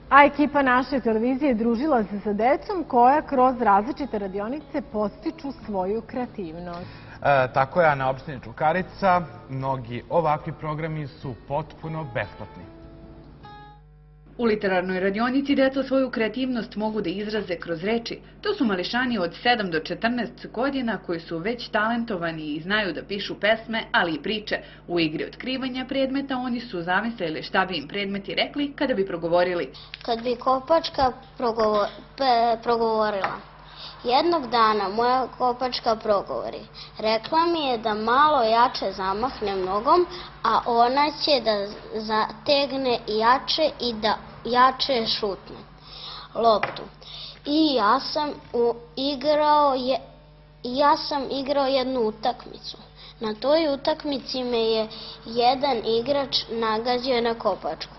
A ekipa naše televizije družila se sa decom koja kroz različite radionice podstiču svoju kreativnost. Tako je, a na opštini Čukarica mnogi ovakvi programi su potpuno besplatni. U literarnoj radionici deca svoju kreativnost mogu da izraze kroz reči. To su mališani od 7 do 14 godina koji su već talentovani i znaju da pišu pesme, ali i priče. U igri otkrivanja predmeta oni su zamislili šta bi im predmeti rekli kada bi progovorili. Kad bi kopačka progovorila. Jednog dana moja kopačka progovori. Rekla mi je da malo jače zamahnem nogom, a ona će da zategne jače i da jače šutne loptu. I ja sam igrao jednu utakmicu. Na toj utakmici me je jedan igrač nagazio na kopačku.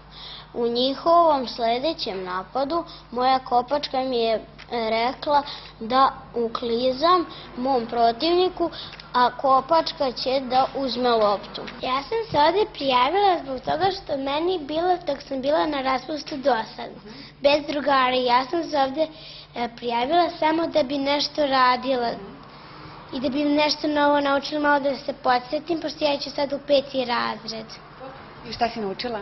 U njihovom sledećem napadu moja kopačka mi je rekla da uklizam mom protivniku, a kopačka će da uzme loptu. Ja sam se ovde prijavila zbog toga što meni bilo dok sam bila na raspustu dosadno. Bez drugara. Ja sam se ovde prijavila samo da bi nešto radila i da bi nešto novo naučila, malo da se podsjetim, pošto ja ću sad u 5. razred. I šta si naučila?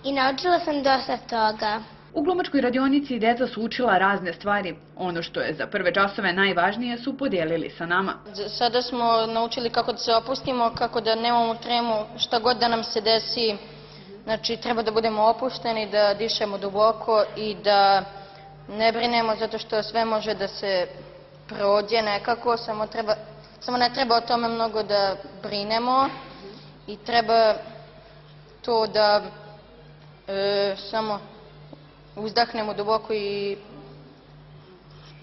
I naučila sam dosta toga. U glumačkoj radionici deca su učila razne stvari. Ono što je za prve časove najvažnije su podijelili sa nama. Sada smo naučili kako da se opustimo, kako da nemamo tremu, šta god da nam se desi. Znači, treba da budemo opušteni, da dišemo duboko i da ne brinemo zato što sve može da se prođe nekako. Samo ne treba o tome mnogo da brinemo i treba to da samo uzdahnemo duboko i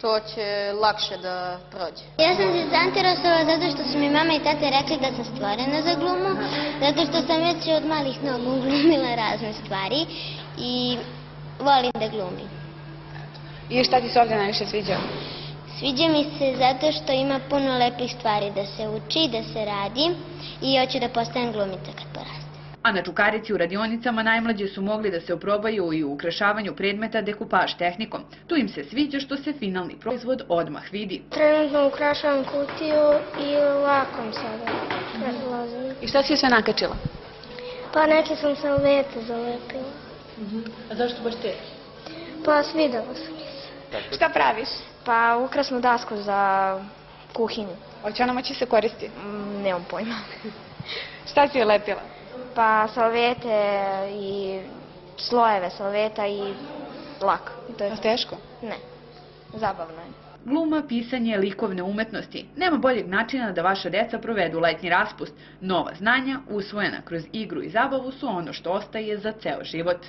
to će lakše da prođe. Ja sam se zainteresovala zato što su mi mama i tate rekli da sam stvorena za glumu, zato što sam već od malih nogu glumila razne stvari i volim da glumim. I šta ti se ovdje najviše sviđa? Sviđa mi se zato što ima puno lepih stvari da se uči, da se radi i hoću da postanem glumica kad porastem. A na Čukarici u radionicama najmlađi su mogli da se oprobaju i u ukrašavanju predmeta dekupaž tehnikom. Tu im se sviđa što se finalni proizvod odmah vidi. Trenutno ukrašavam kutiju i lakom sada predlazim. I šta si sve nakačila? Pa neke sam salvete zalepila. A zašto baš te? Pa svidela sam se. Šta praviš? Pa ukrasnu dasku za kuhinju. Hoće ona moći se koristi? Nemam pojma. Šta si je lepila? Pa salvete i slojeve salveta i lak. Je teško? Ne, zabavno je. Gluma, pisanje, likovne umetnosti. Nema boljeg načina da vaša deca provedu letnji raspust. Nova znanja, usvojena kroz igru i zabavu, su ono što ostaje za ceo život.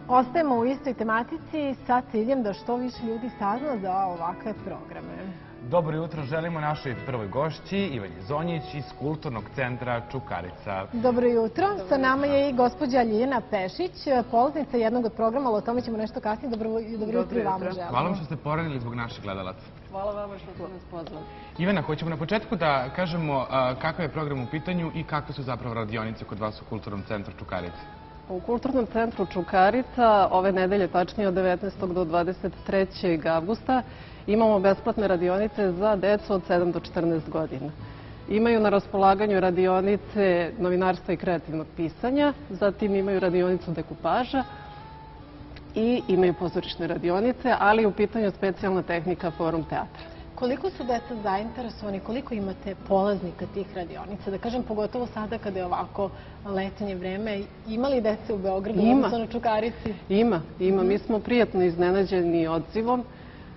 Ostajemo u istoj tematici sa ciljem da što više ljudi sazna za ovakve programe. Dobro jutro želimo našoj prvoj gošći Ivani Zonjić iz Kulturnog centra Čukarica. Dobro jutro. Sa nama je i gospođa Ljiljana Pešić, polaznica jednog od programa, ali o tome ćemo nešto kasnije. Dobro jutro i vama želimo. Hvala vam što ste poradili zbog naših gledalaca. Hvala vama što ste nas pozvali. Ivana, hoćemo na početku da kažemo kakav je program u pitanju i kakve su zapravo radionice kod vas u Kulturnom centru Čukarica. U Kulturnom centru Čukarica ove nedelje, tačnije od 19. do 23. avgusta, imamo besplatne radionice za decu od 7 do 14 godina. Imaju na raspolaganju radionice novinarstva i kreativnog pisanja, zatim imaju radionicu dekupaža i imaju pozorišne radionice, ali u pitanju specijalna tehnika forum teatra. Koliko su deca zainteresovani, koliko imate polaznika tih radionica? Da kažem, pogotovo sada kada je ovako letnje vreme, ima li dece u Beogradu, odnosno na Čukarici? Ima. Mi smo prijatno iznenađeni odzivom.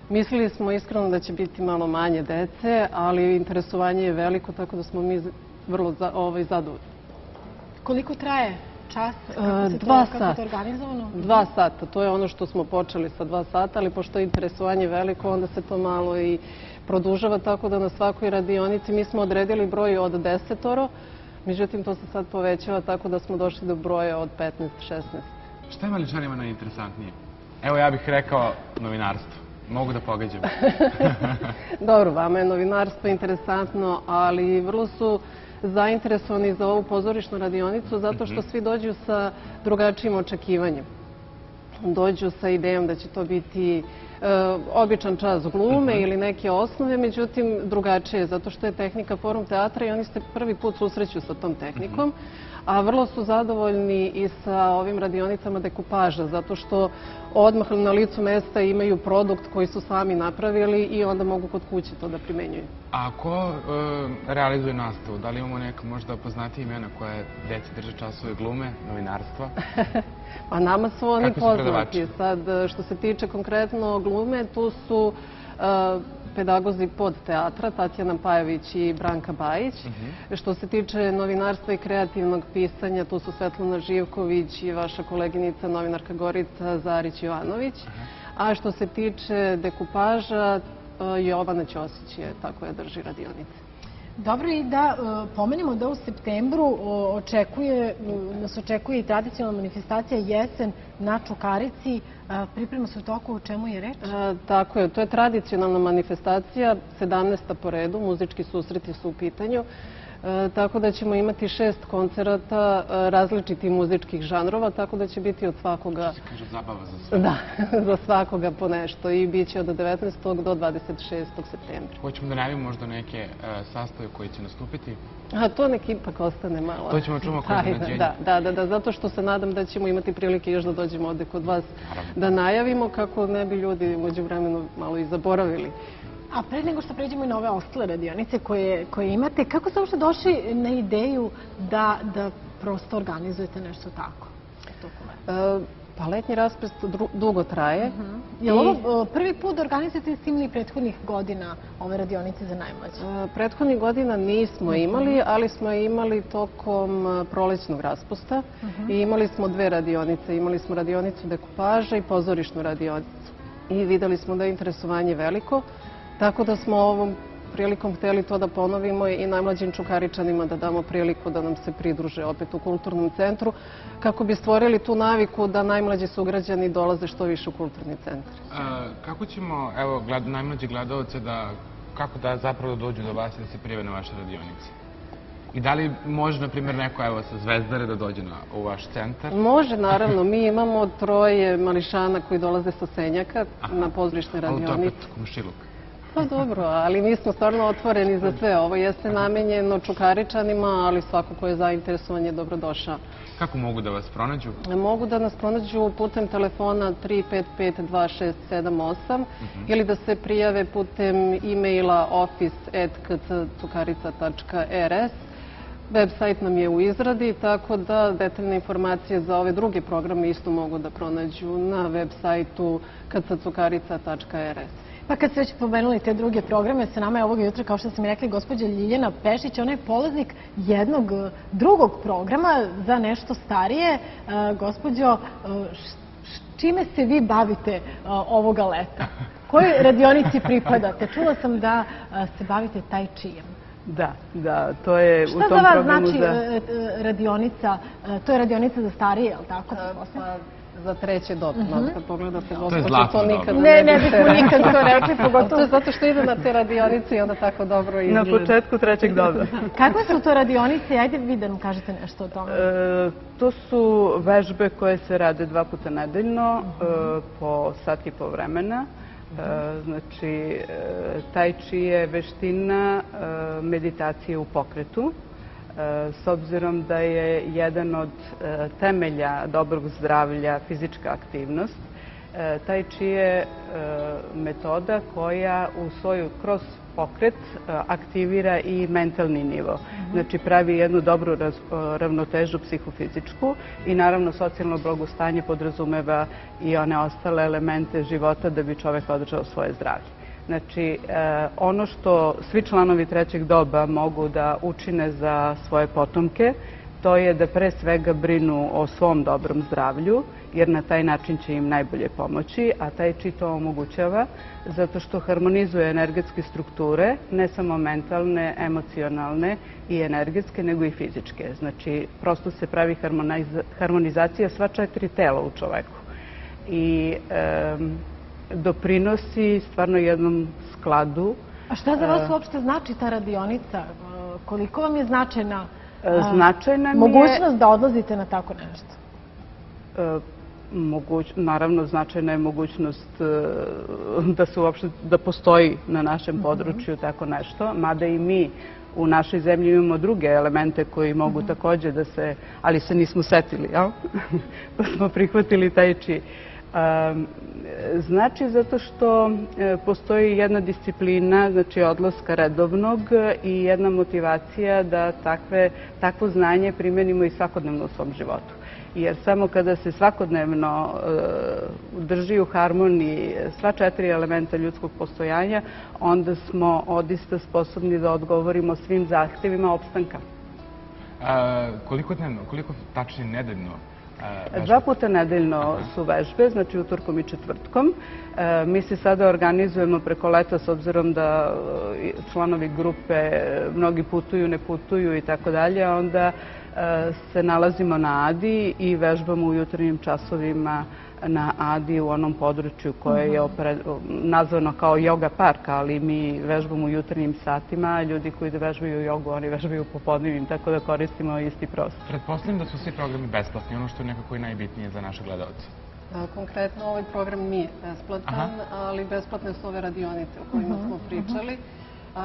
Mislili smo iskreno da će biti malo manje dece, ali interesovanje je veliko, tako da smo mi vrlo zadovoljni. Koliko traje čas? Kako je to organizovano? 2 sata. To je ono što smo počeli sa 2 sata, ali pošto je interesovanje veliko, onda se to malo i produžava, tako da na svakoj radionici mi smo odredili broj od 10, međutim to se sad povećava, tako da smo došli do broja od 15-16. Šta je mališanima najinteresantnije? Evo ja bih rekao novinarstvo. Mogu da pogađam. Dobro, vama je novinarstvo interesantno, ali vrlo su zainteresovani za ovu pozorišnu radionicu zato što svi dođu sa drugačijim očekivanjem. dođu sa idejom da će to biti običan čas glume ili neke osnove, međutim drugačije, zato što je tehnika forum teatra i oni se prvi put susreću sa tom tehnikom, a vrlo su zadovoljni i sa ovim radionicama dekupaža, zato što odmah na licu mesta imaju produkt koji su sami napravili i onda mogu kod kuće to da primenjuju. A ko realizuje nastavu? Da li imamo neka možda poznatija imena koje deci drže časove glume, novinarstva? Pa nama su oni poznati. Sad, što se tiče konkretno glume, tu su pedagozi pod teatra, Tatjana Pajević i Branka Bajić. Što se tiče novinarstva i kreativnog pisanja, tu su Svetlana Živković i vaša koleginica novinarka Gorica Zarić-Jovanović. A što se tiče dekupaža, Jovana Ćosić je ta koja drži radionice. Dobro, i da pomenemo da u septembru nas očekuje i tradicionalna manifestacija Jesen na Čukarici. Priprema se u toku, o čemu je reč? Tako je, to je tradicionalna manifestacija, 17. po redu, muzički susreti su u pitanju. Tako da ćemo imati 6 koncerata različitih muzičkih žanrova, tako da će biti od svakoga... Što se kaže, zabava za sve. Da, za svakoga po nešto i bit će od 19. do 26. septembra. Hoćemo da najavimo možda neke sastave koji će nastupiti? A to nek ipak ostane malo. To ćemo čuvati kao iznenađenje. Da, zato što se nadam da ćemo imati prilike još da dođemo ovde kod vas da najavimo kako ne bi ljudi umeđu vremenu malo i zaboravili. A pre nego što pređemo i na ove ostale radionice koje imate, kako ste uopšte došli na ideju da prosto organizujete nešto tako? Pa letnji raspust dugo traje. Je li ovo prvi put da organizujete s tim ili prethodnih godina ove radionice za najmlađe? Prethodnih godina nismo imali, ali smo imali tokom prolećnog raspusta i imali smo 2 radionice. Imali smo radionicu dekupaža i pozorišnu radionicu. I videli smo da je interesovanje veliko. Tako da smo ovom prilikom hteli to da ponovimo i najmlađim Čukaričanima da damo priliku da nam se pridruže opet u kulturnom centru, kako bi stvorili tu naviku da najmlađi sugrađani dolaze što više u kulturni centar. Kako ćemo, evo, najmlađi gledalce, kako da zapravo dođu do vas i da se prijave na vaše radionice? I da li može, na primjer, neko evo sa Zvezdare da dođe u vaš centar? Može, naravno. Mi imamo 3 mališana koji dolaze sa Senjaka na pozorišne radionice. Ali to opet komšiluk. Pa dobro, ali mi smo stvarno otvoreni za sve. Ovo jeste namenjeno Čukaričanima, ali svako ko je zainteresovan je dobrodošao. Kako mogu da vas pronađu? Mogu da nas pronađu putem telefona 355-2678 ili da se prijave putem e-maila office@kccukarica.rs. Website nam je u izradi, tako da detaljne informacije za ove druge programe isto mogu da pronađu na web sajtu kccukarica.rs. Pa kad ste već pomenuli te druge programe, sa nama je ovog jutra, kao što ste mi rekli, gospođa Ljiljana Pešić. Ona je polaznik jednog drugog programa za nešto starije. Gospođo, čime se vi bavite ovoga leta? Kojoj radionici pripadate? Čula sam da se bavite tai chijem. Da, to je u tom programu za... Šta za vas znači radionica? To je radionica za starije, je li tako? Za treće dob. Kad pogledate, to je zlatno dob. Ne bismo nikad to rekli, pogotovo. To je zato što ide na te radionice i onda tako dobro izgleda. Na početku trećeg doba. Kakve su to radionice? Ajde vi da nam kažete nešto o tome. To su vežbe koje se rade 2 puta nedeljno, po sat i po vremena. Znači, tai chi je veština meditacije u pokretu. S obzirom da je jedan od temelja dobrog zdravlja fizička aktivnost, tai chi je metoda koja kroz pokret aktivira i mentalni nivo. Znači pravi jednu dobru ravnotežu psihofizičku i naravno socijalno blagostanje podrazumeva i one ostale elemente života da bi čovek održao svoje zdravlje. Znači, ono što svi članovi trećeg doba mogu da učine za svoje potomke, to je da pre svega brinu o svom dobrom zdravlju, jer na taj način će im najbolje pomoći, a tai chi to omogućava zato što harmonizuje energetske strukture, ne samo mentalne, emocionalne i energetske, nego i fizičke. Znači, prosto se pravi harmonizacija sva 4 tela u čoveku. I doprinosi stvarno jednom skladu. A šta za vas uopšte znači ta radionica? Koliko vam je značajna Značajna mi je... mogućnost da odlazite na tako nešto? Naravno, značajna je mogućnost da postoji na našem području tako nešto, mada i mi u našoj zemlji imamo druge elemente koji mogu takođe da se, ali se nismo setili, jel? Pa smo prihvatili tai chi. Znači, zato što postoji jedna disciplina, znači odlaska redovnog i jedna motivacija da takvo znanje primenimo i svakodnevno u svom životu. Jer samo kada se svakodnevno drži u harmoniji sva 4 elementa ljudskog postojanja, onda smo odista sposobni da odgovorimo svim zahtevima opstanka. Koliko tačnije nedeljno? 2 puta nedeljno su vežbe, znači utorkom i četvrtkom. Mi se sada organizujemo preko leta s obzirom da članovi grupe mnogi putuju, ne putuju i tako dalje, onda se nalazimo na Adi i vežbamo u jutarnjim časovima na Adi u onom području koje je nazvano kao yoga park, ali mi vežbamo u jutarnjim satima, ljudi koji vežbaju jogu, oni vežbaju popodnevnim, tako da koristimo isti prostor. Pretpostavljam da su svi programi besplatni, ono što je nekako i najbitnije za naše gledalce. Konkretno ovaj program nije besplatan, ali besplatne su ove radionice o kojima smo pričali.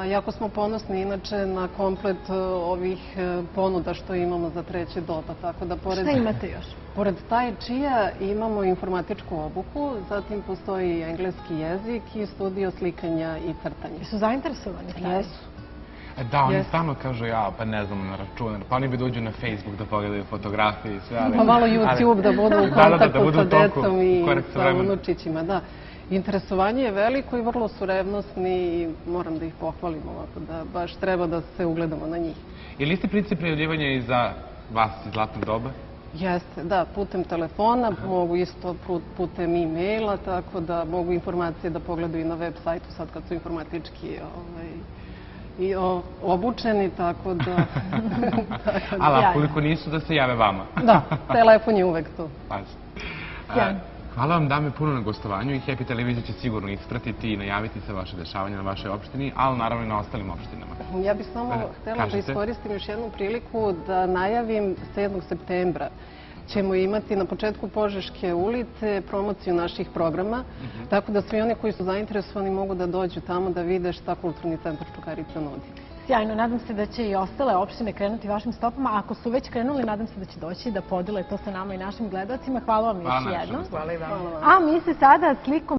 Jako smo ponosni inače na komplet ovih ponuda što imamo za treće doba. Šta imate još? Pored tai chi-a imamo informatičku obuku, zatim postoji engleski jezik i studio slikanja i crtanja. Su zainteresovani? Jesu. Da, oni stalno kažu pa ne znam na računar, pa oni bi dođu na Facebook da pogledaju fotografije i sve. Pa malo YouTube da budu u kontaktu sa decom i sa unučićima, da. Interesovanje je veliko i vrlo su revnosni i moram da ih pohvalim ovako, da baš treba da se ugledamo na njih. Ili ste princip prijavljivanja i za vas iz zlatnog doba? Jeste, da, putem telefona, mogu isto putem e-maila, tako da mogu informacije da pogledaju i na web sajtu sad kad su informatički obučeni, tako da... Ali koliko nisu da se jave vama? Da, telefon je uvek tu. Hvala vam, dame, puno na gostovanju i Happy televizija će sigurno ispratiti i najaviti se vaše dešavanja na vašoj opštini, ali naravno i na ostalim opštinama. Ja bih samo htjela da iskoristim još jednu priliku da najavim 7. septembra. Ćemo imati na početku Požeške ulice promociju naših programa, tako da svi oni koji su zainteresovani mogu da dođu tamo da vide šta Kulturni centar Čukarica nudi. Sjajno, nadam se da će i ostale opštine krenuti vašim stopama, a ako su već krenuli, nadam se da će doći da podele to sa nama i našim gledalcima. Hvala vam još jednom. Hvala i vama. A mi se sada slikom